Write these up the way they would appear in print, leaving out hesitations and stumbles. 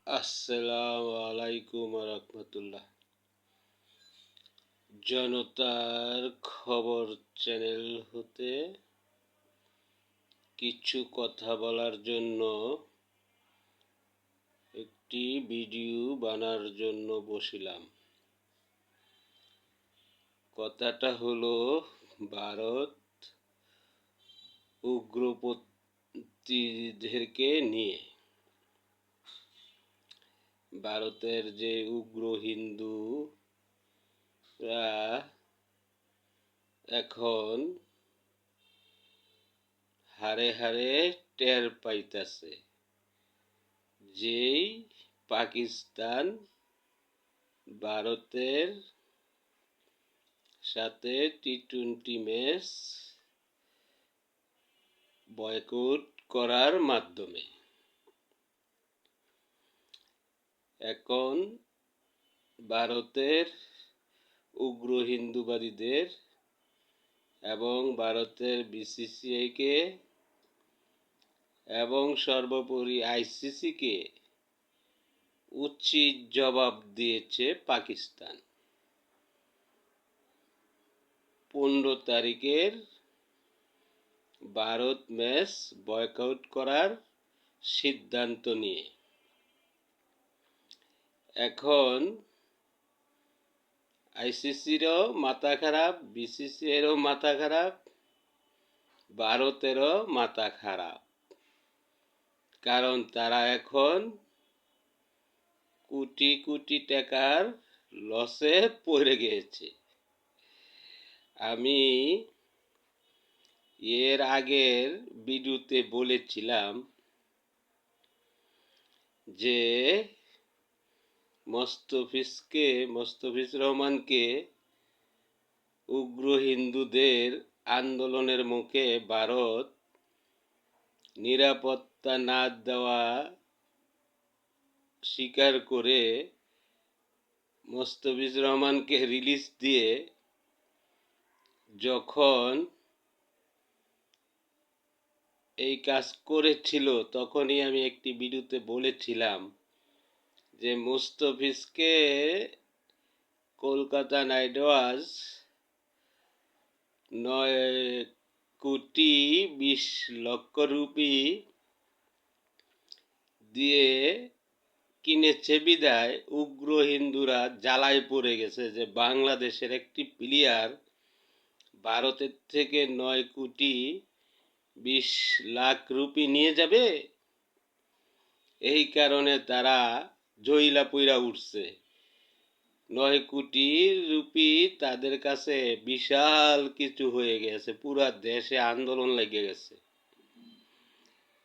আসসালামু আলাইকুম রহমতুল্লাহ। জনতার খবর চ্যানেল হতে কিছু কথা বলার জন্য একটি ভিডিও বানার জন্য বসিলাম। কথাটা হলো ভারত উগ্রপন্থীদেরকে নিয়ে। ভারতের যে উগ্র হিন্দুরা এখন হারে হারে টের পাইতাছে যেই পাকিস্তান ভারতের সাথে টি-20 ম্যাচ বয়কট করার মাধ্যমে এখন ভারতের উগ্র হিন্দুবাদীদের এবং ভারতের বিসিসিআইকে এবং সর্বোপরি আইসিসিকে উচিত জবাব দিয়েছে পাকিস্তান। 15 তারিখের ভারত ম্যাচ বয়কট করার সিদ্ধান্ত নিয়ে এখন আইসিসিরও মাথা খারাপ, বিসিসিআইয়েরও মাথা খারাপ, ভারতেরও মাথা খারাপ। কারণ তারা এখন কোটি কোটি টাকার লসে পড়ে গিয়েছে। আমি এর আগের ভিডিওতে বলেছিলাম যে মোস্তফিজ রহমানকে উগ্র হিন্দুদের আন্দোলনের মুখে ভারত নিরাপত্তা না দেওয়া স্বীকার করে মোস্তফিজ রহমানকে রিলিজ দিয়ে যখন এই কাজ করেছিল তখনই আমি একটি ভিডিওতে বলেছিলাম যে মুস্তাফিজকে কলকাতা নাইট রাইডার্স 9,20,00,000 রুপি দিয়ে কিনেছে বিদায় উগ্র হিন্দুরা জ্বালায় পড়ে গেছে যে বাংলাদেশের একটি প্লেয়ার ভারতের থেকে 9,20,00,000 রুপি নিয়ে যাবে। এই কারণে তারা জইলা পইরা উঠছে। 9 কোটি রুপি তাদের কাছে বিশাল কিছু হয়ে গেছে, পুরা দেশে আন্দোলন লেগে গেছে।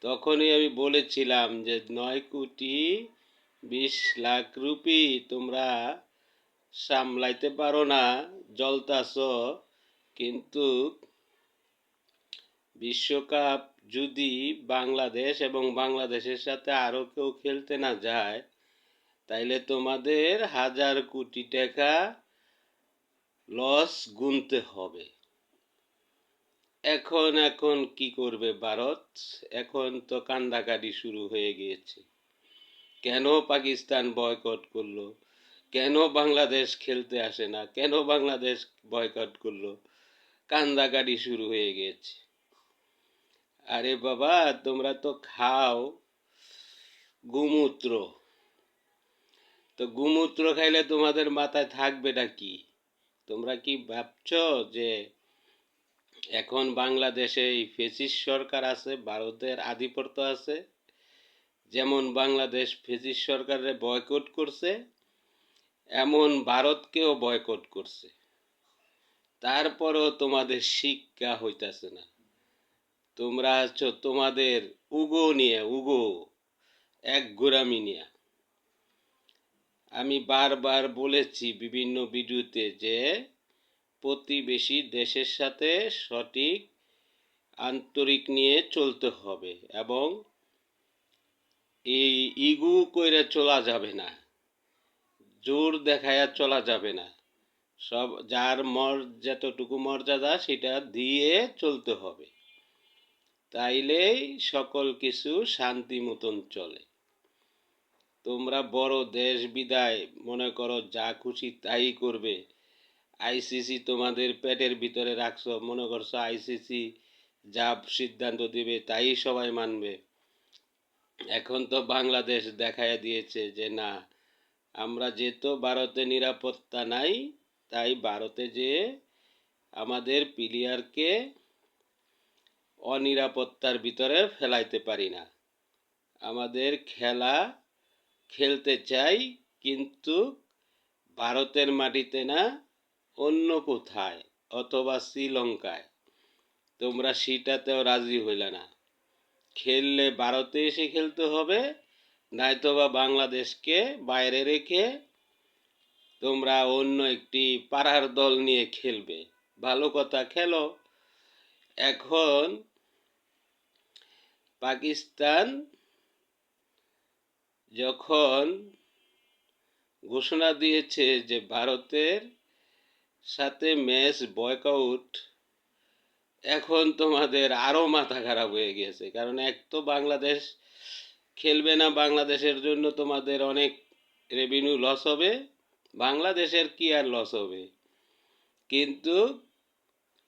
তখনই আমি বলেছিলাম যে 9,20,00,000 রুপি তোমরা সামলাইতে পারো না, জ্বলতাছ, কিন্তু বিশ্বকাপ যদি বাংলাদেশ এবং বাংলাদেশের সাথে আরো কেউ খেলতে না যায় তাইলে তোমাদের 1,000 কোটি টাকা লস গুনতে হবে। এখন কি করবে ভারত? এখন তো কান্দাকাটি শুরু হয়ে গিয়েছে। কেন পাকিস্তান বয়কট করলো? কেন বাংলাদেশ খেলতে আসে না? কেন বাংলাদেশ বয়কট করলো? কান্দাকাটি শুরু হয়ে গিয়েছে। আরে বাবা, তোমরা তো খাও গোমূত্র, তো গোমূত্র খাইলে তোমাদের মাথায় থাকবেটা কি? তোমরা কি ভাবছো যে এখন বাংলাদেশে এই ফ্যাসিস্ট সরকার আছে, ভারতের আধিপত্য আছে? যেমন বাংলাদেশ ফ্যাসিস্ট সরকারে বয়কট করছে, এমন ভারতকেও বয়কট করছে। তারপরেও তোমাদের শিক্ষা হইতাছে না। তোমরা আছো তোমাদের উগো এক গোরামি নিয়ে। আমি বারবার বলেছি বিভিন্ন ভিডিওতে যে প্রতিবেশী দেশের সাথে সঠিক আন্তরিক নিয়ে চলতে হবে এবং এই ইগো কইরা চলা যাবে না, জোর দেখায়া চলা যাবে না। সব যার যতটুকু মর্যাদা সেটা দিয়ে চলতে হবে, তাইলেই সকল কিছু শান্তি মতন চলে। তোমরা বড় দেশ বিদায় মনে করো যা খুশি তাই করবে। আইসিসি তোমাদের পেটের ভিতরে রাখছো, মনে করছো আইসিসি যা সিদ্ধান্ত দিবে তাই সবাই মানবে। এখন তো বাংলাদেশ দেখাইয়া দিয়েছে যে না, আমরা যেহেতু ভারতে নিরাপত্তা নাই, তাই ভারতে যেয়ে আমাদের প্লেয়ারকে অনিরাপত্তার ভিতরে ফেলাইতে পারি না। আমাদের খেলা খেলতে চাই, কিন্তু ভারতের মাটিতে না, অন্য কোথায়, অথবা শ্রীলঙ্কায়। তোমরা সেটাতেও রাজি হইলে না। খেললে ভারতে এসে খেলতে হবে, নয়তোবা বাংলাদেশকে বাইরে রেখে তোমরা অন্য একটি পাড়ার দল নিয়ে খেলবে। ভালো কথা, খেলো। এখন পাকিস্তান যখন ঘোষণা দিয়েছে যে ভারতের সাথে ম্যাচ বয়কট, এখন তোমাদের আরো মাথা খারাপ হয়ে গেছে। কারণ এক তো বাংলাদেশ খেলবে না, বাংলাদেশের জন্য তোমাদের অনেক রেভিনিউ লস হবে। বাংলাদেশের কি আর লস হবে, কিন্তু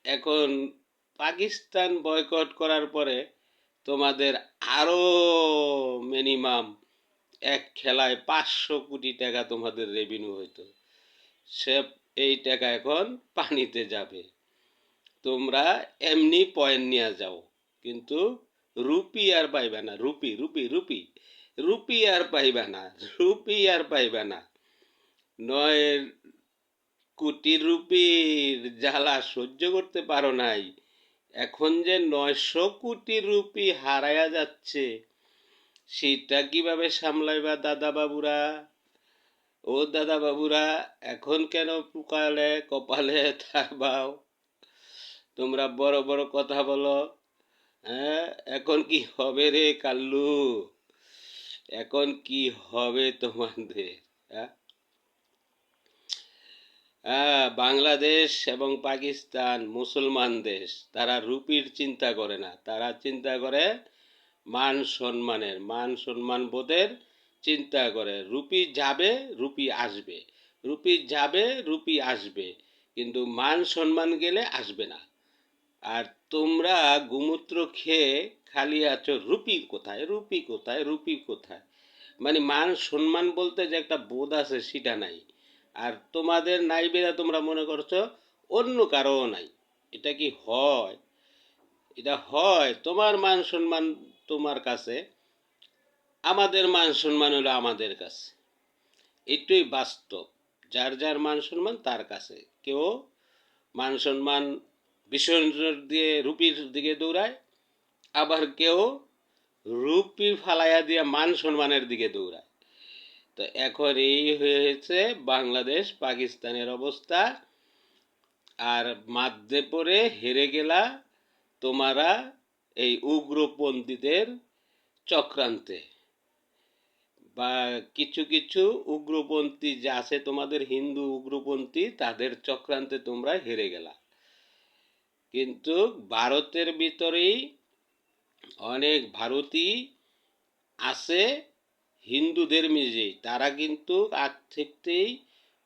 এখন পাকিস্তান বয়কট করার পরে তোমাদের আরো মিনিমাম এক খেলায় 500 কোটি টাকা তোমাদের রেভিনিউ হইতো। সে এই টাকা এখন পানিতে যাবে। তোমরা এমনি পয়েন্ট নিয়ে যাও, কিন্তু রুপি আর পাইবে না। রুপি রুপি রুপি রুপি আর পাইবে না, রুপি আর পাইবে না। 9 কোটি রুপির জ্বালা সহ্য করতে পারো নাই, এখন যে 900 কোটি রুপি হারায়া যাচ্ছে, সেটা কিভাবে সামলাইবা দাদা বাবুরা? ও দাদা বাবুরা, এখন কেন পুকালে কপালে থাকবাও? তোমরা বড় বড় কথা বলো, হ্যাঁ? এখন কি হবে রে কাল্লু? এখন কি হবে তোমাদের? হ্যাঁ, বাংলাদেশ এবং পাকিস্তান মুসলমান দেশ, তারা রুপির চিন্তা করে না, তারা চিন্তা করে মান সম্মান বোধের চিন্তা করে। রুপি যাবে, রুপি আসবে, রুপি যাবে, রুপি আসবে, কিন্তু মান সম্মান গেলে আসবে না। আর তোমরা গোমূত্র খেয়ে খালি আছো রুপি কোথায়, রুপি কোথায়, রুপি কোথায়। মানে মান সম্মান বলতে যে একটা বোধ আছে সেটা নাই। আর তোমাদের নাই বেরা তোমরা মনে করছো অন্য কারো নাই। এটা কি হয়? এটা হয়? তোমার মান সম্মান তোমার কাছে, আমাদের মান সম্মান হলো আমাদের কাছে। এটাই বাস্তব। যার যার মান সম্মান তার কাছে। কেউ মান সম্মান বিসর্জন দিয়ে রুপির দিকে দৌড়ায়, আবার কেউ রুপি ফালাইয়া দিয়ে মান সম্মানের দিকে দৌড়ায়। তো এখন এই হয়েছে বাংলাদেশ পাকিস্তানের অবস্থা। আর মাধ্যে পড়ে হেরে গেলা তোমরা এই উগ্রপন্থীদের চক্রান্তে। বা কিছু কিছু উগ্রপন্থী যে আছে তোমাদের হিন্দু উগ্রপন্থী, তাদের চক্রান্তে তোমরা হেরে গেলা। কিন্তু ভারতের ভিতরেই অনেক ভারতী আছে হিন্দুদের মিজেই। তারা কিন্তু আগ থেকেই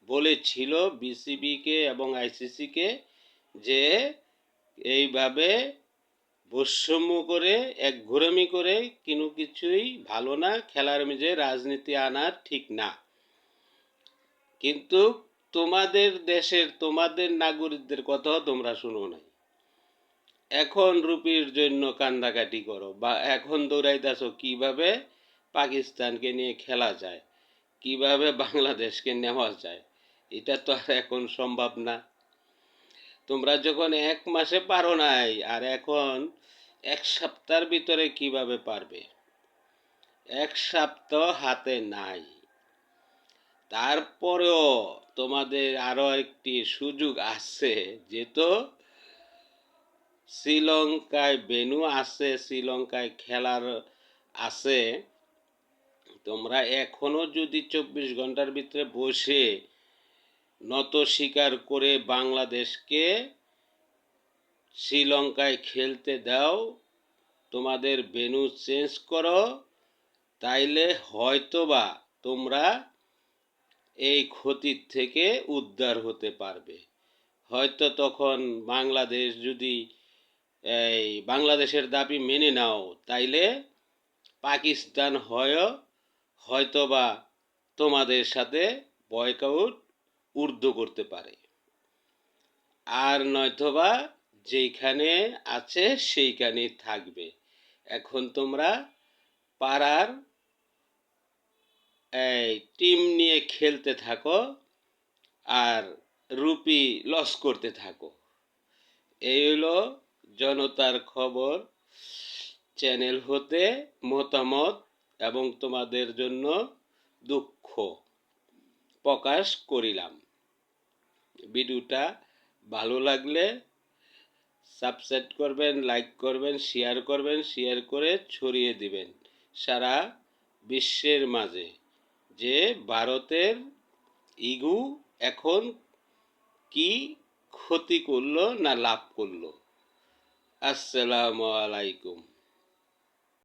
বলেছিল বিসিবিকে এবং আইসিসিকে যে এইভাবে বৈষম্য করে এক ঘোরামি করে কোনো কিছুই ভালো না, খেলার মেঝে রাজনীতি আনা ঠিক না। কিন্তু তোমাদের দেশের তোমাদের নাগরিকদের কথাও তোমরা শুনো নাই। এখন রুপির জন্য কান্দাকাটি করো, বা এখন দৌড়াইতেছো কিভাবে পাকিস্তানকে নিয়ে খেলা যায়, কিভাবে বাংলাদেশকে নেওয়া যায়। এটা তো আর এখন সম্ভব না। তোমরা যখন 1 মাসে পারো নাই, আর এখন 1 সপ্তাহের ভিতরে কিভাবে পারবে? 1 সপ্তাহ হাতে নাই। তারপরেও তোমাদের আরো একটি সুযোগ আছে, যেহেতু শ্রীলঙ্কায় ভেন্যু আছে, শ্রীলঙ্কায় খেলার আছে। তোমরা এখনো যদি 24 ঘন্টার ভিতরে বসে নত স্বীকার করে বাংলাদেশকে শ্রীলঙ্কায় খেলতে দাও, তোমাদের ভেন্যু চেঞ্জ করো, তাইলে হয়তোবা তোমরা এই ক্ষতির থেকে উদ্ধার হতে পারবে। হয়তো তখন বাংলাদেশ যদি এই বাংলাদেশের দাবি মেনে নাও, তাইলে পাকিস্তান হয়তোবা তোমাদের সাথে বয়কট ঊর্ধ্ব করতে পারে, আর নয়তোবা যেইখানে আছে সেইখানেই থাকবে। এখন তোমরা পাড়ার এই টিম নিয়ে খেলতে থাকো আর রুপি লস করতে থাকো। এই হলো জনতার খবর চ্যানেল হতে মতামত এবং তোমাদের জন্য দুঃখ প্রকাশ করিলাম। ভিডিওটা ভালো লাগলে সাবস্ক্রাইব করবেন, লাইক করবেন, শেয়ার করে ছড়িয়ে দিবেন সারা বিশ্বের মাঝে যে ভারতের ইগু এখন কি ক্ষতি করলো না লাভ করলো। আসসালামু আলাইকুম।